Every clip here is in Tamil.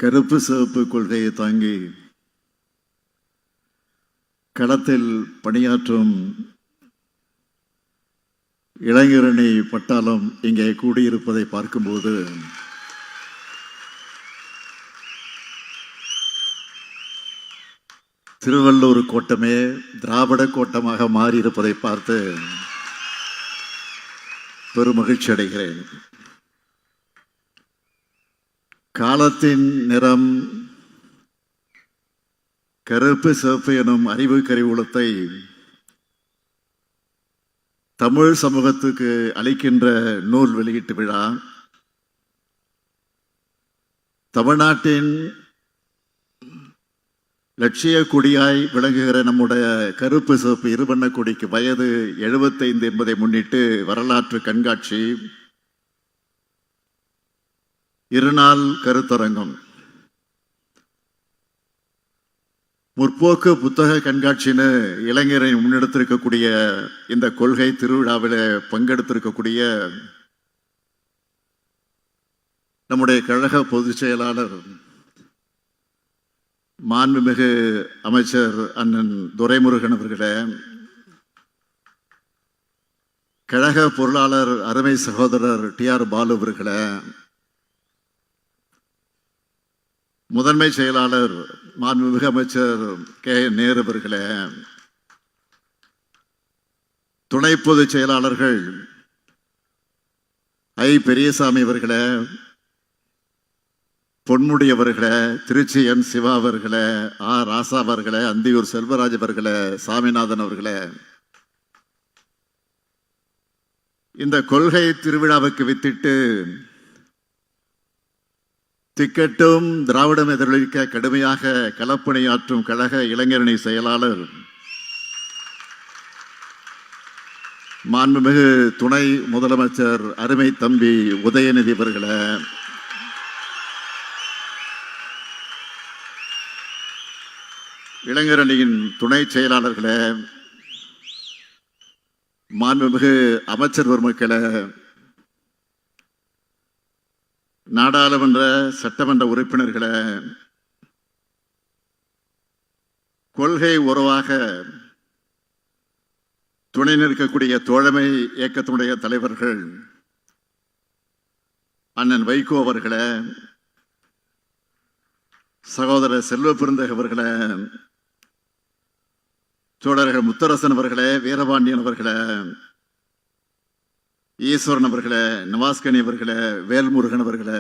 கருப்பு சிவப்பு கொள்கையை தாங்கி களத்தில் பணியாற்றும் இளைஞரணி பட்டாளம் இங்கே கூடியிருப்பதை பார்க்கும்போது திருவள்ளூர் கோட்டமே திராவிட கோட்டமாக மாறியிருப்பதை பார்த்து பெருமகிழ்ச்சி அடைகிறேன். காலத்தின் நிறம் கருப்பு சிவப்பு எனும் அறிவு கருவூலத்தை தமிழ் சமூகத்துக்கு அளிக்கின்ற நூல் வெளியீட்டு விழா தமிழ்நாட்டின் லட்சிய கொடியாய் விளங்குகிற நம்முடைய கருப்பு சிவப்பு இருவண்ண கொடிக்கு வயது 75 என்பதை முன்னிட்டு வரலாற்று கண்காட்சி, இருநாள் கருத்தரங்கம், முற்போக்கு புத்தக கண்காட்சின்னு இளைஞரை முன்னெடுத்திருக்கக்கூடிய இந்த கொள்கை திருவிழாவில் பங்கெடுத்திருக்கக்கூடிய நம்முடைய கழக பொதுச் செயலாளர் மாண்புமிகு அமைச்சர் அண்ணன் துரைமுருகன் அவர்களே, கழக பொருளாளர் அருமை சகோதரர் TR பாலு அவர்களே, முதன்மை செயலாளர் மாண்புமிகு அமைச்சர் K நேரு அவர்களே, துணை பொதுச் செயலாளர்கள் I பெரியசாமி அவர்களே, பொன்முடி அவர்களே, திருச்சி N சிவா அவர்களே, ராசா அவர்களே, அந்தியூர் செல்வராஜ் அவர்களே, சாமிநாதன் அவர்களே, இந்த கொள்கை திருவிழாவுக்கு வித்திட்டு திக்கட்டும் திராவிடம் எதிரொலிக்க கடுமையாக களப்பணியாற்றும் கழக இளைஞரணி செயலாளர் மாண்புமிகு துணை முதலமைச்சர் அருமை தம்பி உதயநிதி அவர்களே, இளைஞரணியின் துணை செயலாளர்களே, மாண்புமிகு அமைச்சர் பெருமக்களே, நாடாளுமன்ற சட்டமன்ற உறுப்பினர்களே, கொள்கை உறவாக துணை நிற்கக்கூடிய தோழமை இயக்கத்தினுடைய தலைவர்கள் அண்ணன் வைகோ அவர்களே, சகோதரர் செல்வ பெருந்தகை அவர்களே, தோழர்கள் முத்தரசன் அவர்களே, வீரபாண்டியன் அவர்களே, ஈஸ்வரன் அவர்களே, நவாஸ்கனி அவர்களே, வேல்முருகன் அவர்களே,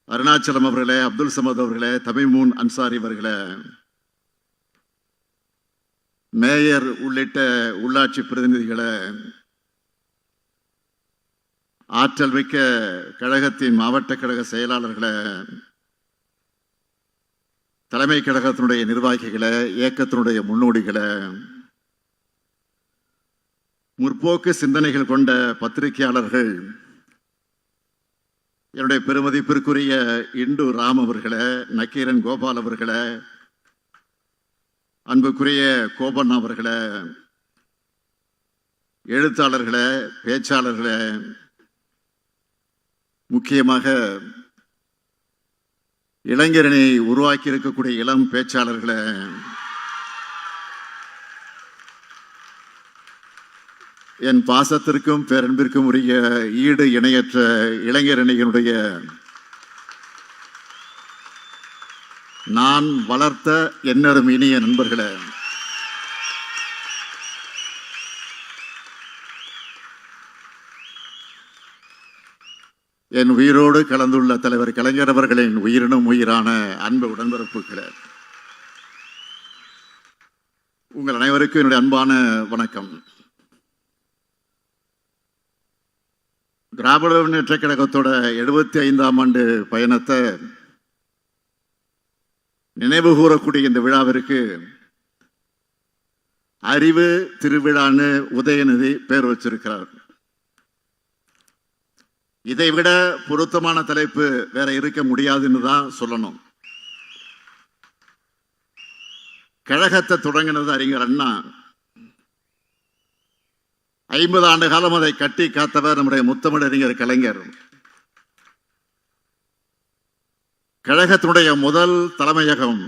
அருணாச்சலம் அவர்களே, அப்துல் சமத் அவர்களே, தமிமூன் அன்சாரி அவர்களே, மேயர் உள்ளிட்ட உள்ளாட்சி பிரதிநிதிகளே, ஆற்றல் மிக்க கழகத்தின் மாவட்ட கழக செயலாளர்களே, தலைமை கழகத்தினுடைய நிர்வாகிகளே, இயக்கத்தினுடைய முன்னோடிகளே, முற்போக்கு சிந்தனைகள் கொண்ட பத்திரிகையாளர்கள், என்னுடைய பெருமதிப்பிற்குரிய இண்டு ராம் அவர்களே, நக்கீரன் கோபால் அவர்களே, அன்புக்குரிய கோபண்ணா அவர்களே, எழுத்தாளர்களே, பேச்சாளர்களே, முக்கியமாக இளைஞரணி உருவாக்கி இருக்கக்கூடிய இளம் பேச்சாளர்களே, என் பாசத்திற்கும் பேரன்பிற்கும் உரிய ஈடு இணையற்ற இளைஞரணியினுடைய நான் வளர்த்த என்னரும் இனிய நண்பர்களே, என் உயிரோடு கலந்துள்ள தலைவர் கலைஞர் அவர்களின் உயிரினும் உயிரான அன்பு உடன்பிறப்புகளே, உங்கள் அனைவருக்கும் என்னுடைய அன்பான வணக்கம். திராவிட முன்னேற்ற கழகத்தோட 75ஆம் ஆண்டு பயணத்தை நினைவு கூறக்கூடிய இந்த விழாவிற்கு அறிவு திருவிழான்னு உதயநிதி பேர் வச்சிருக்கிறார். இதைவிட பொருத்தமான தலைப்பு வேற இருக்க முடியாதுன்னு தான் சொல்லணும். கழகத்தை தொடங்கினது அறிஞர் அண்ணா. 50 ஆண்டு காலம் அதை கட்டி காத்தவர் நம்முடைய முத்தமிழறிஞர் கலைஞர். கழகத்தினுடைய முதல் தலைமையகம்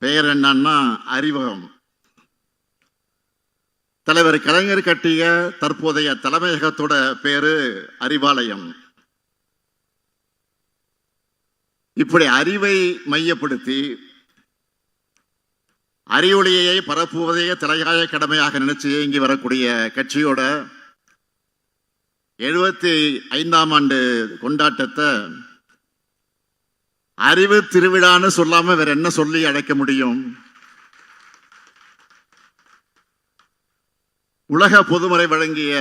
பெயர் என்னன்னா அறிவகம். தலைவர் கலைஞர் கட்டிய தற்போதைய தலைமையகத்தோட பேரு அறிவாலயம். இப்படி அறிவை மையப்படுத்தி அறிவொளியை பரப்புவதையே தலையாய கடமையாக நினைச்சு இயங்கி வரக்கூடிய கட்சியோட 75ஆம் ஆண்டு கொண்டாட்டத்தை அறிவு திருவிழான்னு சொல்லாம வேற என்ன சொல்லி அழைக்க முடியும்? உலக பொதுமறை வழங்கிய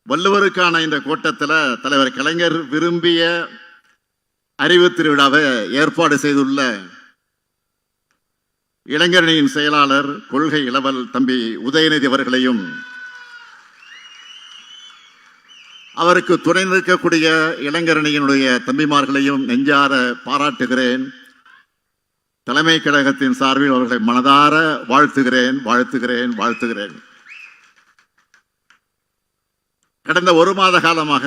வள்ளுவருக்கான இந்த கூட்டத்தில் தலைவர் கலைஞர் விரும்பிய அறிவு திருவிழாவை ஏற்பாடு செய்துள்ள இளைஞரணியின் செயலாளர் கொள்கை இளவல் தம்பி உதயநிதி அவர்களையும் அவருக்கு துணை நிற்கக்கூடிய இளைஞரணியினுடைய தம்பிமார்களையும் நெஞ்சார பாராட்டுகிறேன். தலைமை கழகத்தின் சார்பில் அவர்களை மனதார வாழ்த்துகிறேன். கடந்த ஒரு மாத காலமாக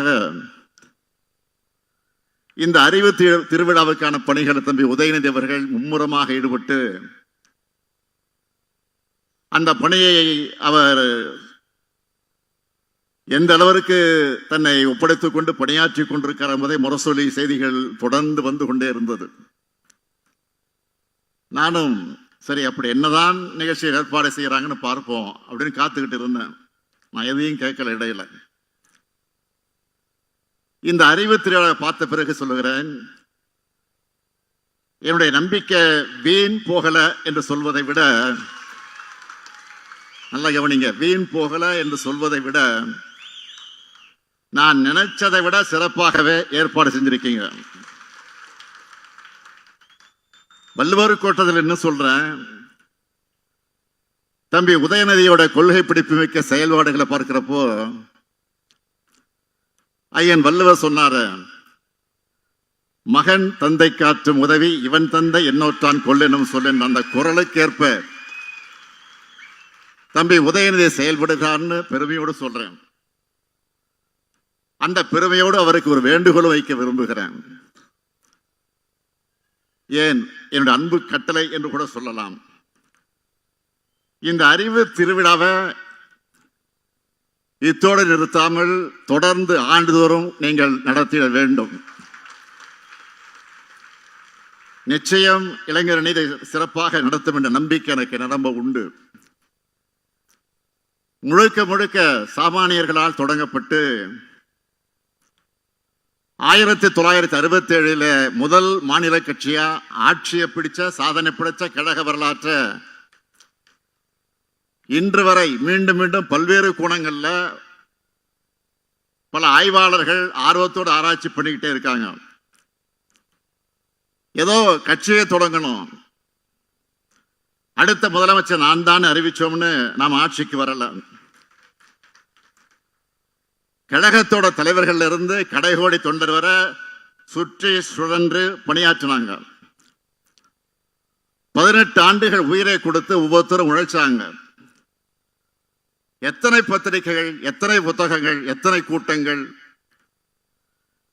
இந்த அறிவு திருவிழாவுக்கான பணிகள் தம்பி உதயநிதி அவர்கள் மும்முரமாக ஈடுபட்டு அந்த பணியை அவர் எந்த அளவிற்கு தன்னை ஒப்படைத்துக் கொண்டு பணியாற்றி கொண்டிருக்கிறார் என்பதை முரசொலி செய்திகள் தொடர்ந்து வந்து கொண்டே இருந்தது. நானும் சரி அப்படி என்னதான் நிகழ்ச்சி ஏற்பாடு செய்யறாங்கன்னு பார்ப்போம் அப்படின்னு காத்துக்கிட்டு இருந்தேன். நான் எதையும் கேட்கல இடையில. இந்த அறிவு திருவிழா பார்த்த பிறகு சொல்லுகிறேன், என்னுடைய நம்பிக்கை வீண் போகல என்று சொல்வதை விட, நல்லா கவனிங்க, வீண் போகல என்று சொல்வதை விட நான் நினைச்சதை விட சிறப்பாகவே ஏற்பாடு செஞ்சிருக்கீங்க. வள்ளுவர் கோட்டத்தில் என்ன சொல்றேன், தம்பி உதயநிதியோட கொள்கை பிடிப்பு மிக்க செயல்பாடுகளை பார்க்கிறப்போ ஐயன் வள்ளுவர் சொன்னாரு, மகன் தந்தை காற்றும் உதவி இவன் தந்தை என்னோற்றான் கொள்ளெனும் சொல்ல அந்த குரலுக்கேற்ப தம்பி உதயநிதி செயல்படுகிறான்னு பெருமையோடு சொல்றேன். அந்த பெருமையோடு அவருக்கு ஒரு வேண்டுகோள் வைக்க விரும்புகிறேன். ஏன் என்னுடைய அன்பு கட்டளை என்று கூட சொல்லலாம். இந்த அறிவு திருவிழாவை இத்தோடு நிறுத்தாமல் தொடர்ந்து ஆண்டுதோறும் நீங்கள் நடத்திட வேண்டும். நிச்சயம் இளைஞரணி இதை சிறப்பாக நடத்தும் என்ற நம்பிக்கை எனக்கு நிரம்ப உண்டு. முழுக்க முழுக்க சாமானியர்களால் தொடங்கப்பட்டு 1967 முதல் மாநில கட்சியா ஆட்சியை பிடிச்ச சாதனை பிடிச்ச கழக வரலாற்றை இன்று வரை மீண்டும் மீண்டும் பல்வேறு கோணங்கள்ல பல ஆய்வாளர்கள் ஆர்வத்தோடு ஆராய்ச்சி பண்ணிக்கிட்டே இருக்காங்க. ஏதோ கட்சியை தொடங்கணும், அடுத்த முதலமைச்சர் நான் தான் அறிவிச்சோம்னு நாம் ஆட்சிக்கு வரல. கழகத்தோட தலைவர்கள் இருந்து கடைகோடி தொண்டர் வர சுற்றி சுழன்று பணியாற்றினாங்க. 18 ஆண்டுகள் உயிரை கொடுத்து ஒவ்வொருத்தரும் உழைச்சாங்க. எத்தனை பத்திரிகைகள், எத்தனை புத்தகங்கள், எத்தனை கூட்டங்கள்,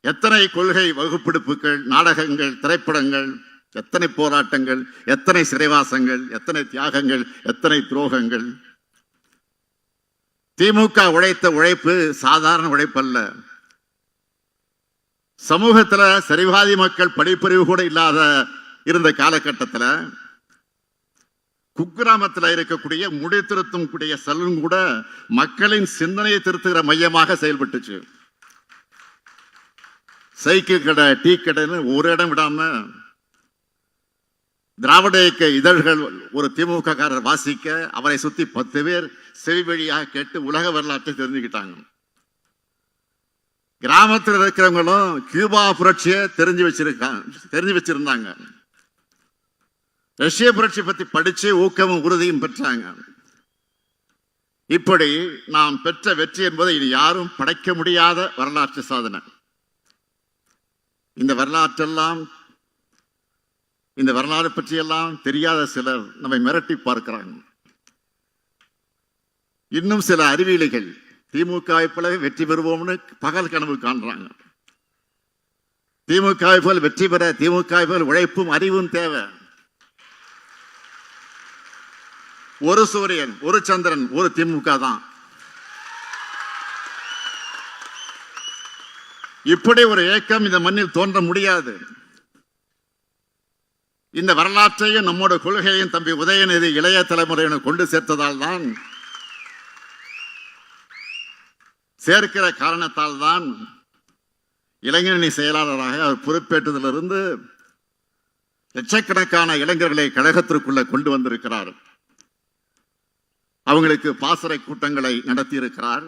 எத்தனை கொள்கை வகுப்பெடுப்புகள், நாடகங்கள், திரைப்படங்கள், எத்தனை போராட்டங்கள், எத்தனை சிறைவாசங்கள், எத்தனை தியாகங்கள், எத்தனை துரோகங்கள். திமுக உழைத்த உழைப்பு சாதாரண உழைப்பல்ல. சமூகத்துல சரிவாதி மக்கள் படிப்பறிவு கூட இல்லாத இருந்த காலகட்டத்தில் குக்கிராமத்தில் இருக்கக்கூடிய முடி திருத்தும் கூடிய சலூன் கூட மக்களின் சிந்தனையை திருத்துகிற மையமாக செயல்பட்டுச்சு. சைக்கிள் கடை, டீ கடைன்னு ஒரு இடம் விடாம திராவிட இயக்க இதழ்கள் ஒரு திமுக காரர் வாசிக்க அவரை சுத்தி 10 பேர் செவி வழியாக கேட்டு உலக வரலாற்றை தெரிஞ்சுக்கிட்டாங்க. கிராமத்தில் இருக்கிறவங்களும் கியூபா புரட்சியை தெரிஞ்சு வச்சிருந்தாங்க. ரஷ்ய புரட்சி பத்தி படிச்சு ஊக்கமும் உறுதியும் பெற்றாங்க. இப்படி நாம் பெற்ற வெற்றி என்பதை இனி யாரும் படைக்க முடியாத வரலாற்று சாதனை. இந்த வரலாறு பற்றியெல்லாம் தெரியாத சிலர் நம்மை மிரட்டி பார்க்கிறாங்க. இன்னும் சில அறிவியலிகள் திமுக போலவே வெற்றி பெறுவோம்னு பகல் கனவு காண்றாங்க. திமுக போல் வெற்றி பெற திமுக போல் உழைப்பும் அறிவும் தேவை. ஒரு சூரியன், ஒரு சந்திரன், ஒரு திமுக தான். இப்படி ஒரு இயக்கம் இந்த மண்ணில் தோன்ற முடியாது. இந்த வரலாற்றையும் நம்மோட கொள்கையையும் தம்பி உதயநிதி இளைய தலைமுறையினர் கொண்டு சேர்த்ததால் தான், சேர்க்கிற காரணத்தால் தான் இளைஞரணி செயலாளராக அவர் பொறுப்பேற்றதிலிருந்து லட்சக்கணக்கான இளைஞர்களை கழகத்திற்குள்ள கொண்டு வந்திருக்கிறார். அவங்களுக்கு பாசறை கூட்டங்களை நடத்தியிருக்கிறார்.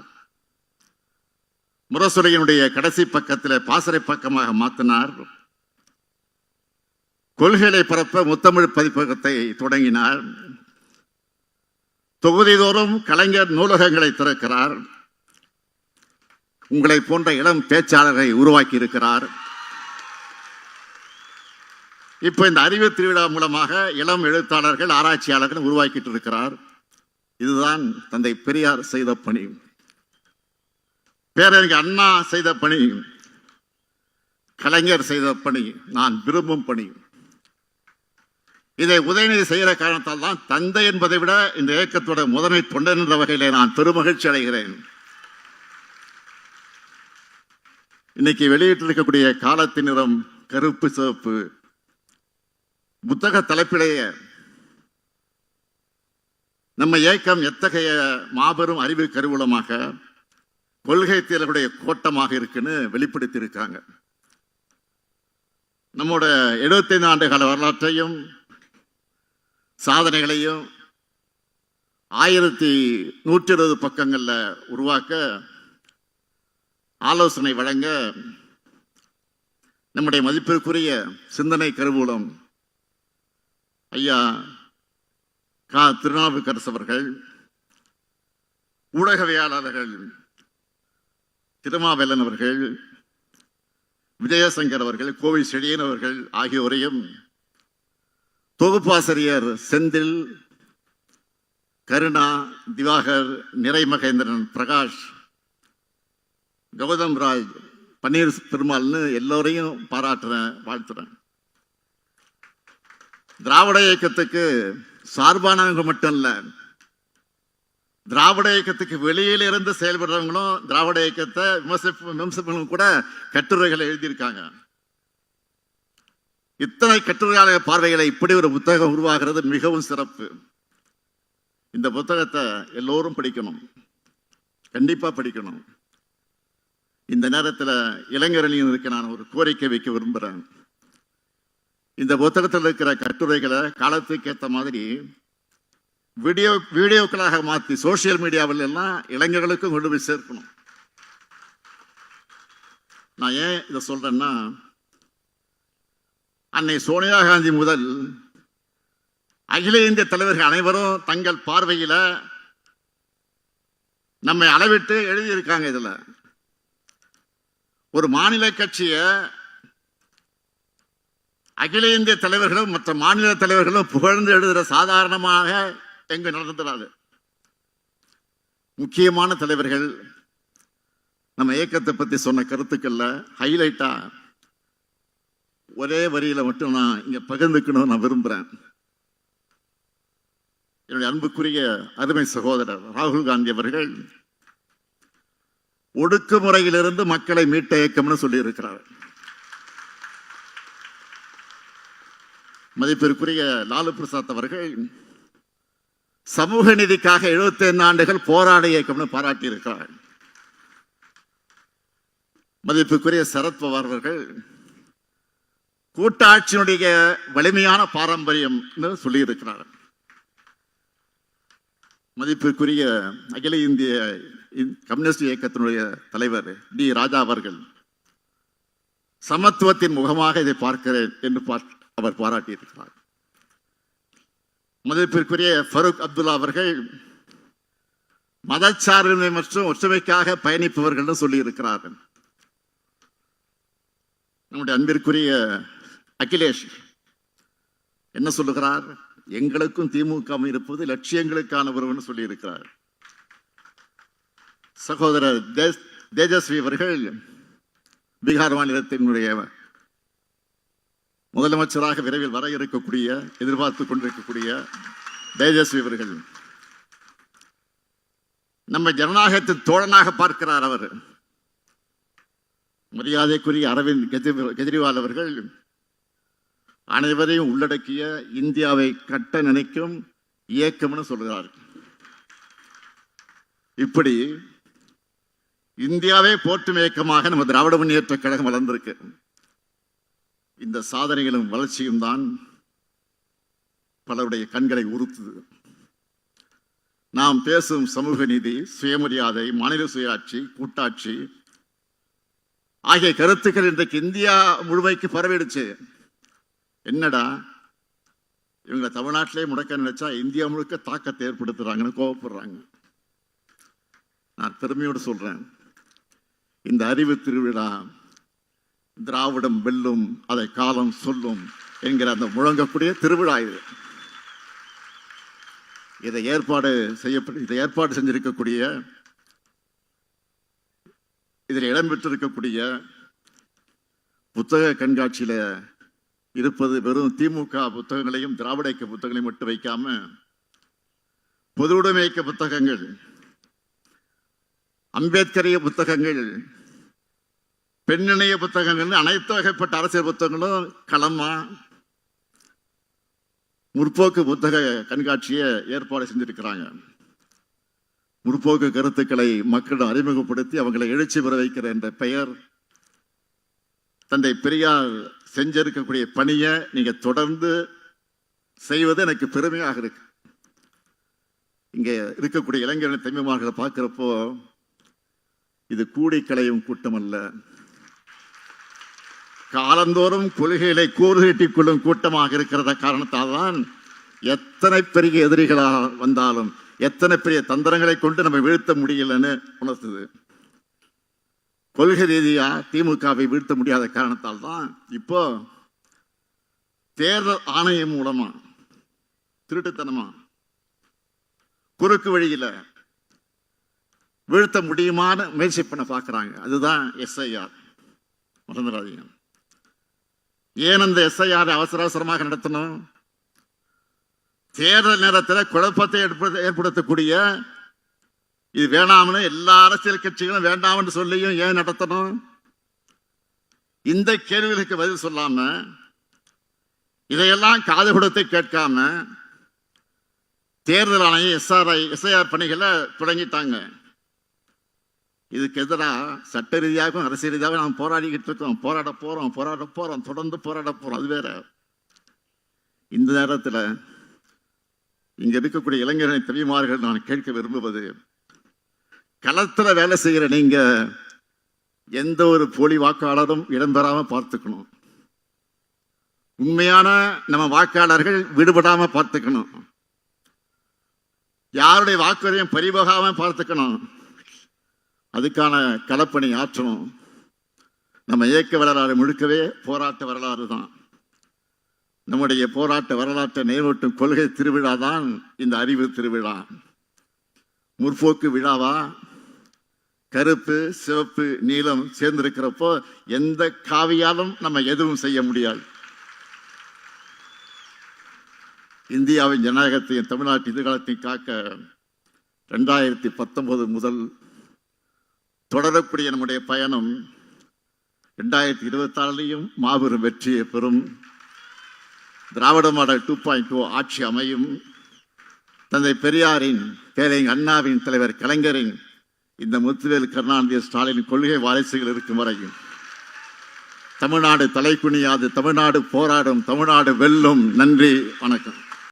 முரசொலியினுடைய கடைசி பக்கத்தில் பாசறை பக்கமாக மாற்றினார். கொள்கைகளை பரப்ப முத்தமிழ் பதிப்பகத்தை தொடங்கினார். தொகுதிதோறும் கலைஞர் நூலகங்களை திறக்கிறார். உங்களை போன்ற இளம் பேச்சாளரை உருவாக்கி இருக்கிறார். இப்ப இந்த அறிவு திருவிழா மூலமாக இளம் எழுத்தாளர்கள், ஆராய்ச்சியாளர்கள் உருவாக்கிட்டு இருக்கிறார். இதுதான் தந்தை பெரியார் செய்த பணி, பேரறிஞர் அண்ணா செய்த பணி, கலைஞர் செய்த பணி, நான் விரும்பும் பணி. இதை உதயநிதி செய்கிற காரணத்தால் தான் தந்தை என்பதை விட இந்த இயக்கத்தோட முதன்மை தொண்டன் என்ற வகையிலே நான் பெருமகிழ்ச்சி அடைகிறேன். இன்னைக்கு வெளியிட்டிருக்கக்கூடிய காலத்தின் நிறம் கருப்பு சிவப்பு புத்தக தலைப்பிலேயே நம்ம இயக்கம் எத்தகைய மாபெரும் அறிவு கருவூலமாக, கொள்கை தீரர்களுடைய கோட்டமாக இருக்குன்னு வெளிப்படுத்தி இருக்காங்க. நம்மோட 75 ஆண்டு கால வரலாற்றையும் சாதனைகளையும் 1120 பக்கங்கள்ல உருவாக்க, ஆலோசனை வழங்க நம்முடைய மதிப்பிற்குரிய சிந்தனை கருவூலம் ஐயா கா. திருநாவுக்கரசு அவர்கள், ஊடகவியலாளர்கள் திருமாவேலன் அவர்கள், விஜயசங்கர் அவர்கள், கோவை செழியன் அவர்கள் ஆகியோரையும், தொகுப்பாசிரியர் செந்தில், கருணா, திவாகர், நிறைமகேந்திரன், பிரகாஷ், கௌதம் ராஜ், பன்னீர் பெருமாள்னு எல்லோரையும் பாராட்டுறேன், வாழ்த்துறேன். திராவிட இயக்கத்துக்கு சார்பானவங்க மட்டும் இல்ல, திராவிட இயக்கத்துக்கு வெளியில இருந்து செயல்படுறவங்களும் திராவிட இயக்கத்தை விமர்சிப்பவங்களும் கூட கட்டுரைகளை எழுதியிருக்காங்க. இத்தனை கட்டுரையாளர் பார்வைகளை இப்படி ஒரு புத்தகம் உருவாகிறது மிகவும் சிறப்பு. இந்த புத்தகத்தை எல்லோரும் படிக்கணும், கண்டிப்பா படிக்கணும். இந்த நேரத்தில் இளைஞரணியினருக்கு நான் ஒரு கோரிக்கை வைக்க விரும்புகிறேன். இந்த புத்தகத்தில் இருக்கிற கட்டுரைகளை காலத்துக்கு ஏற்ற மாதிரி வீடியோக்களாக மாற்றி சோசியல் மீடியாவில் எல்லாம் இளைஞர்களுக்கும் கொண்டு போய் சேர்க்கணும். நான் ஏன் இதை சொல்றேன்னா, அன்னை சோனியா காந்தி முதல் அகில இந்திய தலைவர்கள் அனைவரும் தங்கள் பார்வையில நம்மை அளவிட்டு எழுதியிருக்காங்க. இதுல ஒரு மாநில கட்சியை அகில இந்திய தலைவர்களும் மற்ற மாநில தலைவர்களும் புகழ்ந்து எழுதுகிற சாதாரணமாக எங்க நடந்துடாது. முக்கியமான தலைவர்கள் நம்ம இயக்கத்தை பத்தி சொன்ன கருத்துக்கள்ல ஹைலைட்டா ஒரே வரியில மட்டும் நான் இங்க பகிர்ந்துக்கணும் நான் விரும்புறேன். என்னுடைய அன்புக்குரிய அருமை சகோதரர் ராகுல் காந்தி அவர்கள் ஒடுக்குமுறையிலிருந்து மக்களை மீட்ட இயக்கம்னு சொல்லி இருக்கிறார். மதிப்பிற்குரிய லாலு பிரசாத் அவர்கள் சமூக நீதிக்காக 75 ஆண்டுகள் போராடிய இயக்கம்னு பாராட்டி இருக்கிறார். மதிப்புக்குரிய சரத்பவார் அவர்கள் கூட்டாட்சியினுடைய வலிமையான பாரம்பரியம் சொல்லி இருக்கிறார். மதிப்புக்குரிய அகில இந்திய கம்யூனிஸ்ட் இயக்கத்தினுடைய தலைவர் டி. ராஜா அவர்கள் சமத்துவத்தின் முகமாக இதை பார்க்கிறேன் என்று அவர் பாராட்டியிருக்கிறார். மதிப்பிற்குரிய ஃபரூக் அப்துல்லா அவர்கள் மதச்சார்பின்மை மற்றும் ஒற்றுமைக்காக பயணிப்பவர்கள் சொல்லி இருக்கிறார்கள். நம்முடைய அன்பிற்குரிய அகிலேஷ் என்ன சொல்லுகிறார்? எங்களுக்கும் திமுக இருப்பது லட்சியங்களுக்கான ஒருவன் சொல்லி இருக்கிறார். சகோதரர் தேஜஸ்வி அவர்கள் பீகார் மாநிலத்தினுடைய முதலமைச்சராக விரைவில் வர இருக்கக்கூடிய, எதிர்பார்த்து கொண்டிருக்கக்கூடிய தேஜஸ்வி அவர்கள் நம்ம ஜனநாயகத்தின் தோழனாக பார்க்கிறார். அவர் மரியாதைக்குரிய அரவிந்த் கெஜ்ரிவால் அவர்கள் அனைவரையும் உள்ளடக்கிய இந்தியாவை கட்ட நினைக்கும் இயக்கம்னு சொல்கிறார். இப்படி இந்தியாவே போற்றும் இயக்கமாக நம்ம திராவிட முன்னேற்ற கழகம் வளர்ந்திருக்கு. இந்த சாதனைகளும் வளர்ச்சியும் தான் பலருடைய கண்களை உறுத்துது. நாம் பேசும் சமூக நீதி, சுயமரியாதை, மாநில சுயாட்சி, கூட்டாட்சி ஆகிய கருத்துக்கள் இன்றைக்கு இந்தியா முழுமைக்கு பரவிடுச்சு. என்னடா இவங்க தமிழ்நாட்டிலே முடக்க நினைச்சா இந்தியா முழுக்க தாக்கத்தை ஏற்படுத்துறாங்கன்னு கோவப்படுறாங்க. நான் பெருமையோடு சொல்றேன், இந்த அறிவு திருவிழா திராவிடம் வெல்லும், அதை காலம் சொல்லும் என்கிற அந்த முழங்கக்கூடிய திருவிழா இது. இதை ஏற்பாடு செஞ்சிருக்கக்கூடிய, இதில் இடம்பெற்றிருக்கக்கூடிய புத்தக கண்காட்சியில இருப்பது வெறும் திமுக புத்தகங்களையும் திராவிட இயக்க புத்தகங்களையும் மட்டும் வைக்காம பொது உடைமை இயக்க புத்தகங்கள், அம்பேத்கரிய புத்தகங்கள், பெண்ணிணைய புத்தகங்கள், அனைத்து வகைப்பட்ட அரசியல் புத்தகங்களும் களமா முற்போக்கு புத்தக கண்காட்சியை ஏற்பாடு செஞ்சிருக்கிறாங்க. முற்போக்கு கருத்துக்களை மக்களிடம் அறிமுகப்படுத்தி அவங்களை எழுச்சி பெற வைக்கிற என்ற பெயர் தந்தை பெரியார் செஞ்சிருக்கக்கூடிய பணியை நீங்க தொடர்ந்து செய்வது எனக்கு பெருமையாக இருக்கு. இங்க இருக்கக்கூடிய இளைஞர்கள் தம்பிமார்களை பார்க்கிறப்போ இது கூடி களையும் கூட்டம் அல்ல, காலந்தோறும் கொள்கைகளை கூறுகட்டிக் கொள்ளும் கூட்டமாக இருக்கிறத காரணத்தால் தான் எத்தனை பெரிய எதிரிகளாக வந்தாலும், எத்தனை பெரிய தந்திரங்களை கொண்டு நம்ம வீழ்த்த முடியலன்னு உணர்த்துது. கொள்கை ரீதியா திமுகவை வீழ்த்த முடியாத காரணத்தால் தான் இப்போ தேர்தல் ஆணையம் மூலமா திருட்டுத்தனமா குறுக்கு வழியில வீழ்த்த முடியுமான முயற்சி பண்ண பார்க்கிறாங்க. அதுதான் எஸ்ஐஆர். மறந்துடாதீங்க. ஏன் அந்த எஸ்ஐஆர் அவசர அவசரமாக நடத்தணும்? தேர்தல் நேரத்தில் குழப்பத்தை ஏற்படுத்தக்கூடிய, இது வேணாம்னு எல்லா அரசியல் கட்சிகளும் வேண்டாம்னு சொல்லியும் ஏன் நடத்தணும்? இந்த கேள்விகளுக்கு பதில் சொல்லாம, இதையெல்லாம் காது கொடுத்து கேட்காம தேர்தல் ஆணையம் எஸ்ஐஆர் பணிகளை தொடங்கிட்டாங்க. இதுக்கு எதிராக சட்ட ரீதியாகவும் அரசியல் ரீதியாகவும் நாம் போராடிக்கிட்டு இருக்கோம், போராட போறோம், தொடர்ந்து போராட போறோம். அது வேற. இந்த நேரத்தில் இங்க இருக்கக்கூடிய இளைஞர்களின் தம்பிமார்கள் நான் கேட்க விரும்புவது, களத்தில் வேலை செய்கிற நீங்க எந்த ஒரு போலி வாக்காளரும் இடம்பெறாம பார்த்துக்கணும். உண்மையான நம்ம வாக்காளர்கள் விடுபடாம பார்த்துக்கணும். யாருடைய வாக்குறுதியும் பறிபோகாம பார்த்துக்கணும். அதுக்கான களப்பணி ஆற்றணும். நம்ம இயக்க வரலாறு முழுக்கவே போராட்ட வரலாறு தான். நம்முடைய போராட்ட வரலாற்றை நினைவூட்டும் கொள்கை திருவிழா தான் இந்த அறிவு திருவிழா. முற்போக்கு விழாவா? கருப்பு, சிவப்பு, நீலம் சேர்ந்திருக்கிறப்போ எந்த காவியாலும் நம்ம எதுவும் செய்ய முடியாது. இந்தியாவின் ஜனநாயகத்தையும் தமிழ்நாட்டு எதிர்காலத்தையும் காக்க 2019 முதல் தொடரக்கூடிய நம்முடைய பயணம் 2026 மாபெரும் வெற்றியை பெறும். திராவிட மாடல் 2.0 ஆட்சி அமையும். தந்தை பெரியாரின், பேரறிஞர் அண்ணாவின், தலைவர் கலைஞரின், இந்த முத்துவேல் கருணாநிதி ஸ்டாலின் கொள்கை வாரிசுகள் இருக்கும் வரையும் தமிழ்நாடு தலை குனியாது, தமிழ்நாடு போராடும், தமிழ்நாடு வெல்லும். நன்றி, வணக்கம்.